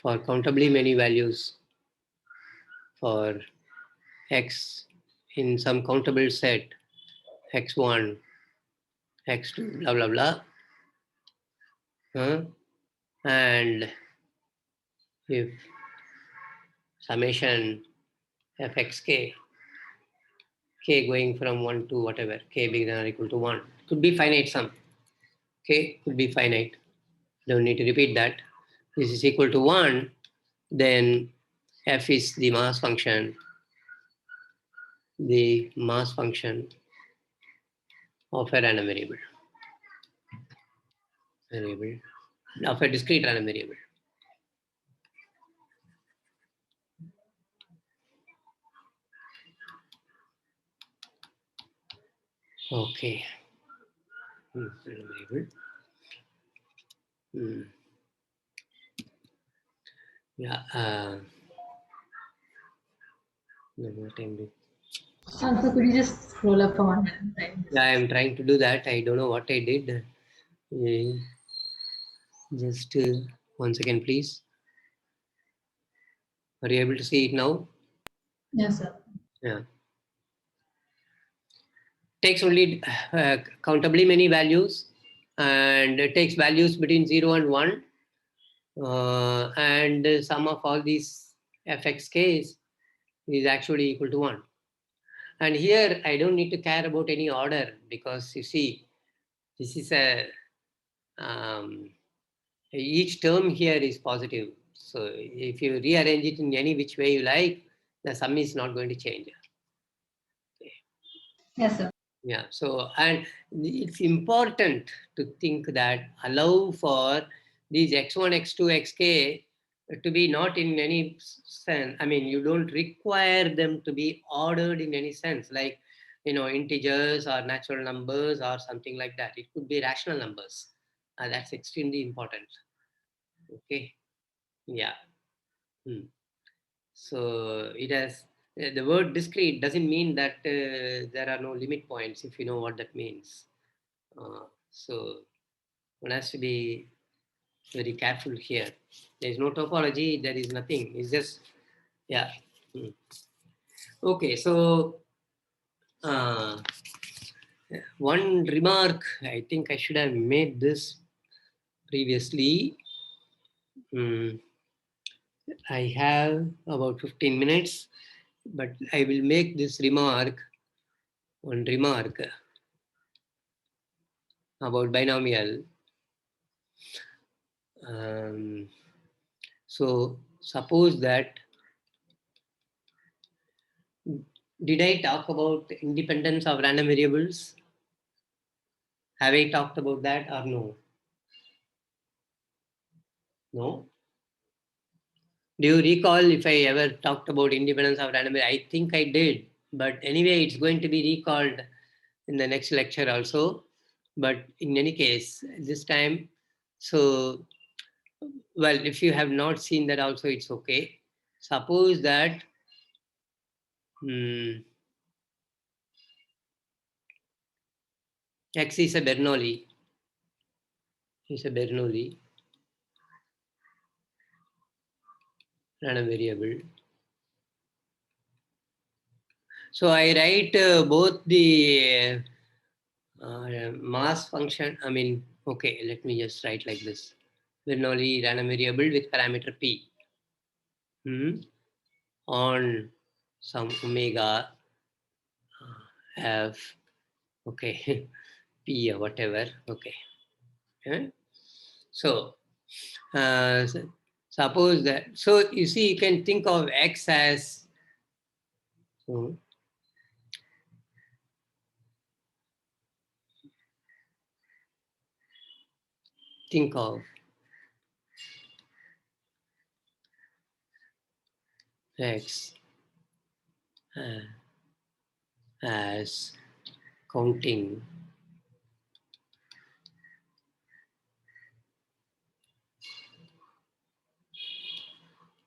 for countably many values for x in some countable set, x1, x2, blah, blah, blah. And if summation fxk, k going from 1 to whatever, k bigger than or equal to 1, could be finite sum. K could be finite. Don't need to repeat that. This is equal to 1, then f is the mass function of a random variable of a discrete random variable. Okay. Random variable. Yeah. No more time.
So could you just scroll up for one time?
Yeah, I am trying to do that. I don't know what I did. Just 1 second, please. Are you able to see it now?
Yes, sir.
Yeah. Takes only countably many values, and it takes values between 0 and 1. And sum of all these fxk's is actually equal to 1. And here I don't need to care about any order, because you see, this is each term here is positive. So if you rearrange it in any which way you like, the sum is not going to change.
Yes, sir.
Yeah, so, and it's important to think that allow for these x1, x2, xk to be not in any sense. I mean, you don't require them to be ordered in any sense, like, integers or natural numbers or something like that. It could be rational numbers. That's extremely important. Okay. Yeah. So it has the word discrete doesn't mean that there are no limit points, if you know what that means. So one has to be very careful here. There is no topology, there is nothing. It's just, yeah. Okay, so uh, one remark, I think I should have made this previously. I have about 15 minutes, but I will make this one remark about binomial. So suppose that, did I talk about independence of random variables? Have I talked about that or no? No? Do you recall if I ever talked about independence of random variables? I think I did, but anyway, it's going to be recalled in the next lecture also. But in any case, this time, so, well, if you have not seen that also, it's okay. Suppose that X is a Bernoulli. random variable. So I write both the mass function. I mean, okay, let me just write like this. Bernoulli random variable with parameter p on some omega f, okay, p or whatever, okay. So, suppose that, so you see, you can think of x as, so, think of x as counting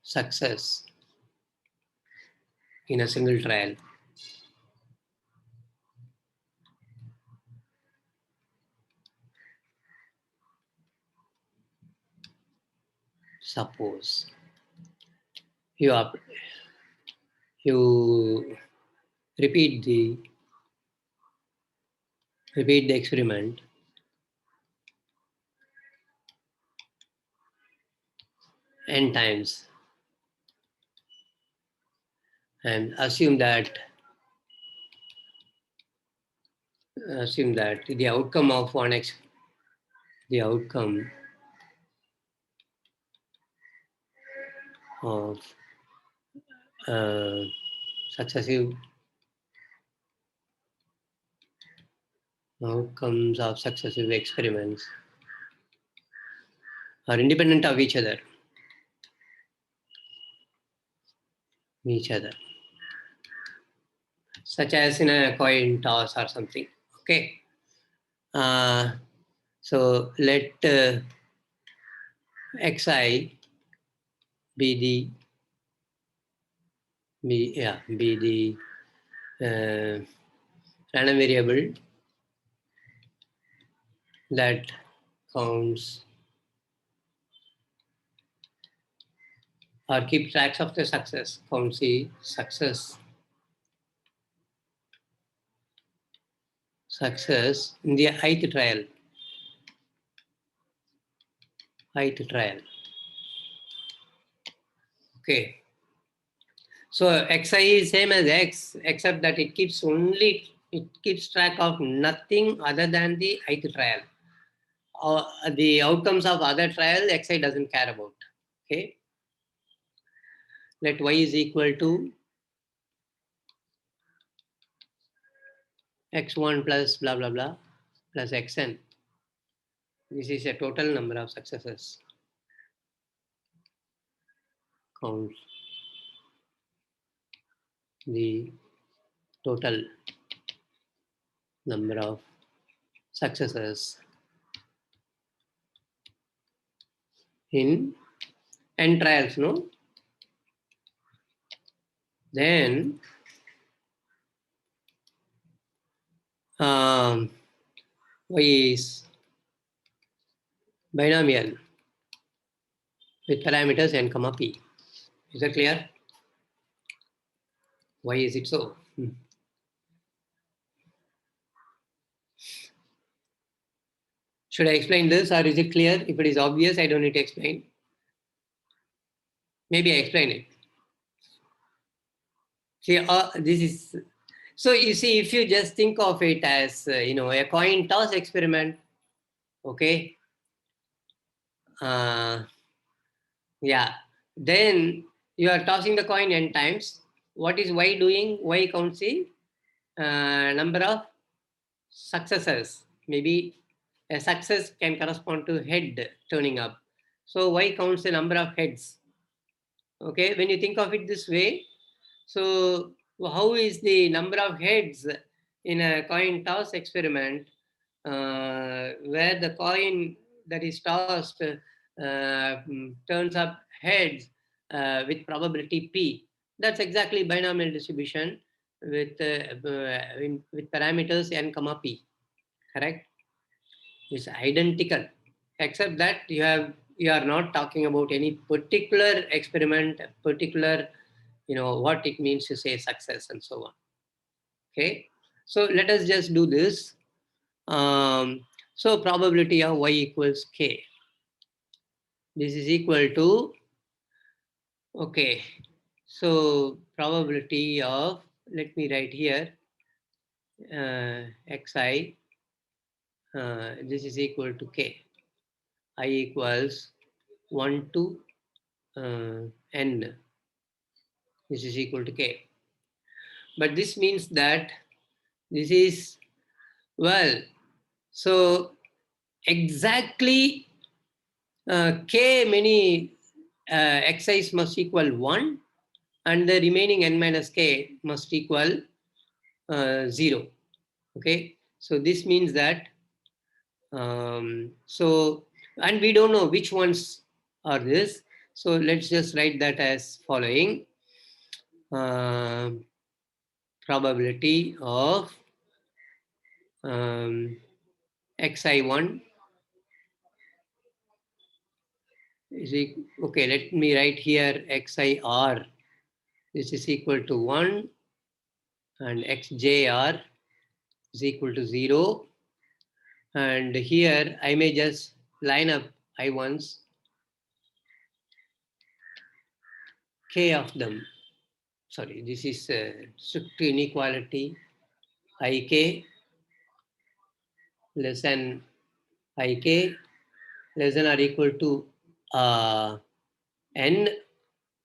success in a single trial. Suppose you you repeat the experiment n times and assume that the outcome of the outcome of successive outcomes of successive experiments are independent of each other, such as in a coin toss or something. Okay. So let xi be the random variable that counts or keep tracks of the success, counts the success in the ith trial. Okay. So xi is same as x, except that it keeps track of nothing other than the ith trial. The outcomes of other trial, xi doesn't care about. Okay. Let y is equal to x1 plus blah blah blah plus xn. This is a total number of successes. Count the total number of successes in n trials, no? Then y is binomial with parameters n comma p. Is that clear? Why is it so? Should I explain this or is it clear? If it is obvious, I don't need to explain. Maybe I explain it. See, this is, so you see, if you just think of it as, a coin toss experiment, okay? Yeah, then you are tossing the coin n times. What is y doing? Y counts the number of successes. Maybe a success can correspond to head turning up. So y counts the number of heads. Okay, when you think of it this way, so how is the number of heads in a coin toss experiment where the coin that is tossed turns up heads with probability p? That's exactly binomial distribution with parameters n comma p. Correct? It's identical, except that you have you are not talking about any particular experiment, particular, what it means to say success and so on. Okay, so let us just do this. So probability of y equals k. This is equal to, okay, so probability of, let me write here, xi, this is equal to k. I equals 1 to n. This is equal to k. But this means that this is, well, so exactly k many xi's must equal 1, and the remaining n minus k must equal 0. Okay, so this means that, so, and we don't know which ones are this. So let's just write that as following. Probability of xi1 is okay, let me write here xir. This is equal to 1 and xjr is equal to 0. And here I may just line up I1s, k of them. Sorry, this is strict inequality. Ik less than ik less than or equal to n,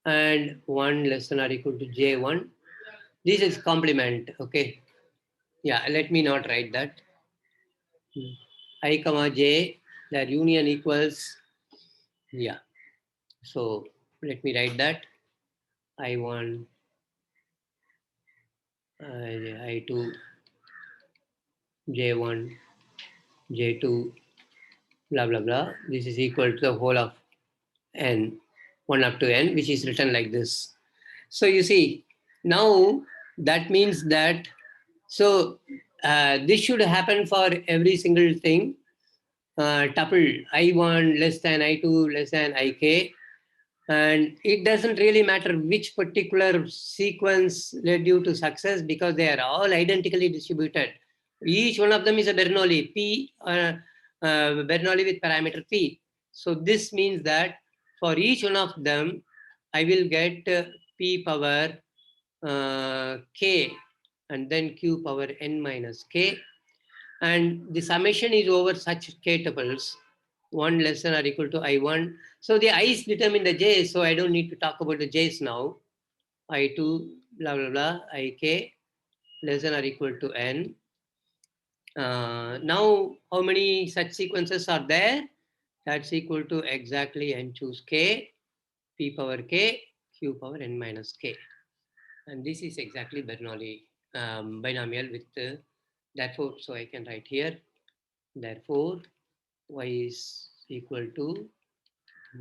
and 1 less than or equal to j1. This is complement. Okay, yeah, let me not write that. I comma j, their union equals, yeah, so let me write that. I1, I2, j1, j2, blah blah blah. This is equal to the whole of n, 1 up to n, which is written like this. So you see, now that means that, so this should happen for every single thing. Tuple I1 less than I2 less than Ik, and it doesn't really matter which particular sequence led you to success, because they are all identically distributed. Each one of them is a Bernoulli, P, Bernoulli with parameter P. So this means that for each one of them, I will get P power k and then q power n minus k. And the summation is over such k tuples, 1 less than or equal to I1. So the i's determine the j's, so I don't need to talk about the j's now. I2, blah, blah, blah, Ik less than or equal to n. Now, how many such sequences are there? That's equal to exactly n choose k, p power k, q power n minus k. And this is exactly Bernoulli binomial with, therefore, so I can write here, therefore, y is equal to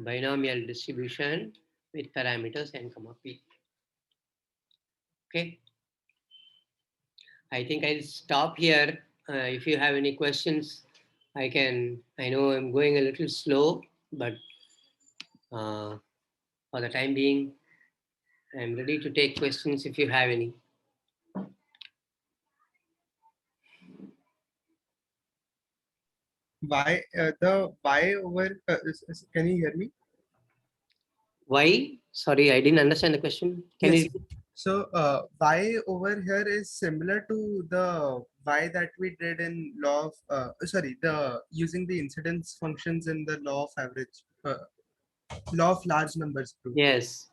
binomial distribution with parameters n comma p. Okay, I think I'll stop here. If you have any questions, I know I'm going a little slow, but for the time being, I'm ready to take questions if you have any.
Why the y over? Can you hear me?
Why? Sorry, I didn't understand the question. Can
Yes.
you?
So y over here is similar to the y that we did in law of the using the incidence functions in the law of average law of large numbers proof.
Yes.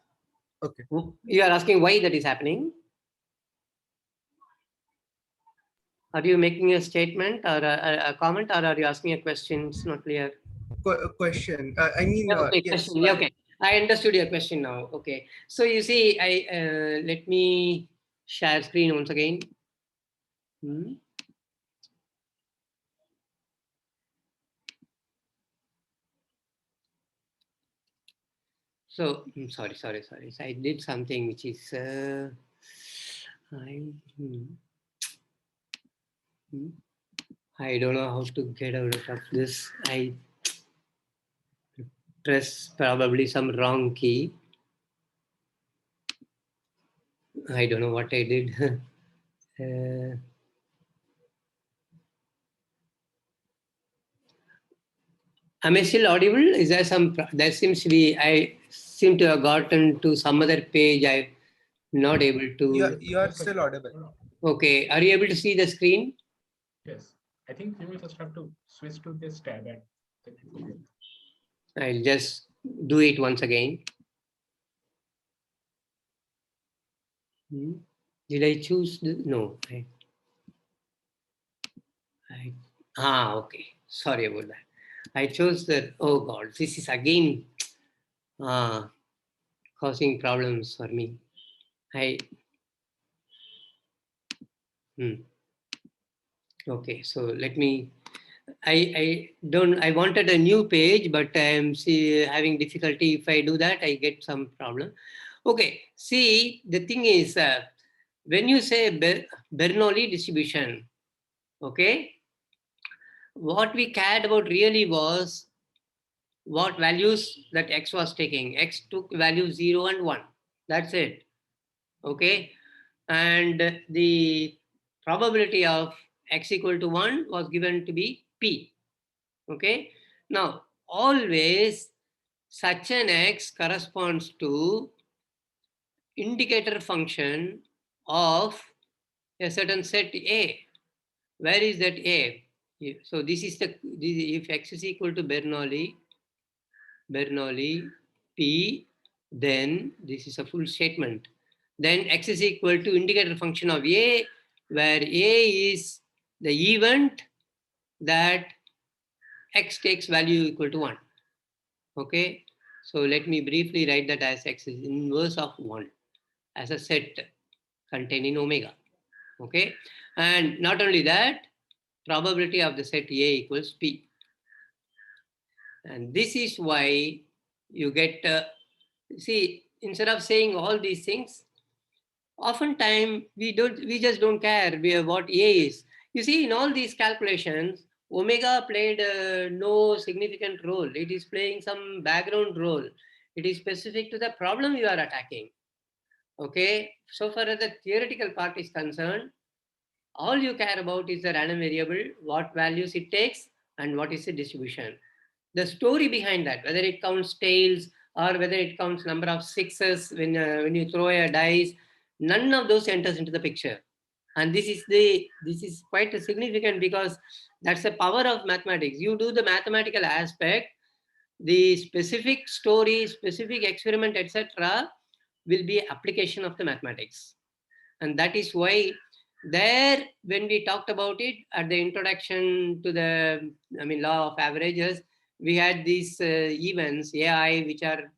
Okay.
You are asking why that is happening? Are you making a statement or a comment, or are you asking a question? It's not clear.
Question. I mean,
Yeah, okay,
yes.
question. Yeah, okay. I understood your question now. Okay. So you see, let me share screen once again. So sorry. So I did something which is I don't know how to get out of this. press probably some wrong key. I don't know what I did. Am I still audible? Is there some? There seems to be. I seem to have gotten to some other page. I'm not able to.
You're still audible.
Okay. Are you able to see the screen?
Yes, I think you will just have to switch to this tab and then it will be.
I'll just do it once again. Did I choose? No. Okay. Sorry about that. I chose the. Oh God, this is again causing problems for me. Okay, so let me. I wanted a new page, but I'm having difficulty. If I do that, I get some problem. Okay, see, the thing is, when you say Bernoulli distribution, okay, what we cared about really was what values that x was taking. X took value 0 and 1. That's it. Okay, and the probability of x equal to 1 was given to be p. Okay, now always such an x corresponds to indicator function of a certain set A. Where is that A? So this is if x is equal to Bernoulli P, then this is a full statement. Then x is equal to indicator function of A, where A is the event that x takes value equal to 1. Okay, so let me briefly write that as x is inverse of 1 as a set containing omega. Okay, and not only that, probability of the set A equals P. And this is why you get, see, instead of saying all these things, oftentimes we just don't care what A is. You see, in all these calculations, omega played no significant role. It is playing some background role. It is specific to the problem you are attacking. Okay, so far as the theoretical part is concerned, all you care about is the random variable, what values it takes, and what is the distribution. The story behind that, whether it counts tails or whether it counts number of sixes when you throw a dice, none of those enters into the picture. And this is quite significant because that's the power of mathematics. You do the mathematical aspect, the specific story, specific experiment, etc., will be application of the mathematics. And that is why there, when we talked about it at the introduction to the law of averages, we had these events AI, which are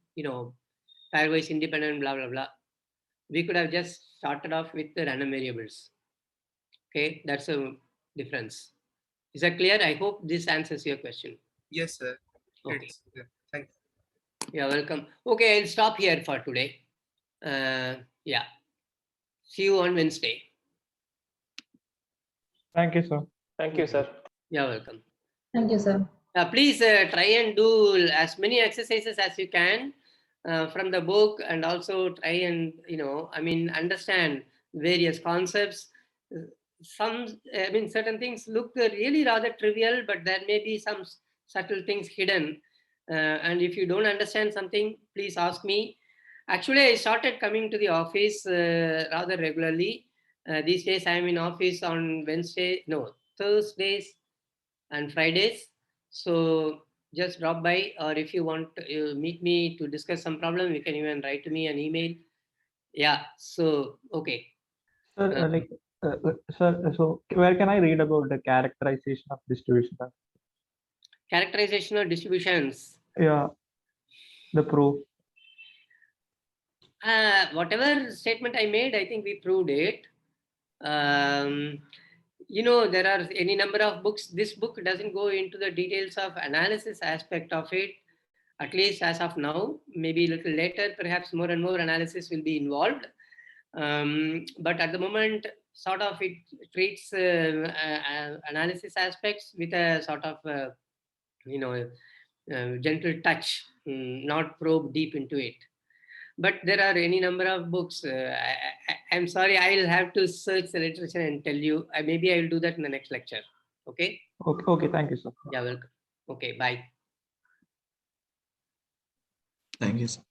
pairwise independent, blah blah blah. We could have just started off with the random variables. Okay, that's a difference. Is that clear? I hope this answers your question.
Yes, sir.
Okay.
Thank you.
You're welcome. Okay, I'll stop here for today. Yeah. See you on Wednesday.
Thank you, sir.
Thank you, sir.
You're welcome.
Thank you, sir.
Please try and do as many exercises as you can from the book, and also try and understand various concepts. Certain things look really rather trivial, but there may be some subtle things hidden. And if you don't understand something, please ask me. Actually, I started coming to the office rather regularly. These days, I am in office on Thursdays and Fridays. So just drop by, or if you want to meet me to discuss some problem, you can even write to me an email. Yeah. So okay.
Sir, sir, so where can I read about the characterization of distribution?
Characterization of distributions.
Yeah, the proof.
Whatever statement I made, I think we proved it. There are any number of books. This book doesn't go into the details of analysis aspect of it, at least as of now. Maybe a little later, perhaps more and more analysis will be involved. But at the moment, sort of it treats analysis aspects with a sort of gentle touch, not probe deep into it. But there are any number of books. I'm sorry, I'll have to search the literature and tell you. Maybe I will do that in the next lecture. Okay?
Okay, thank you, sir.
Yeah, welcome. Okay, bye.
Thank you, sir.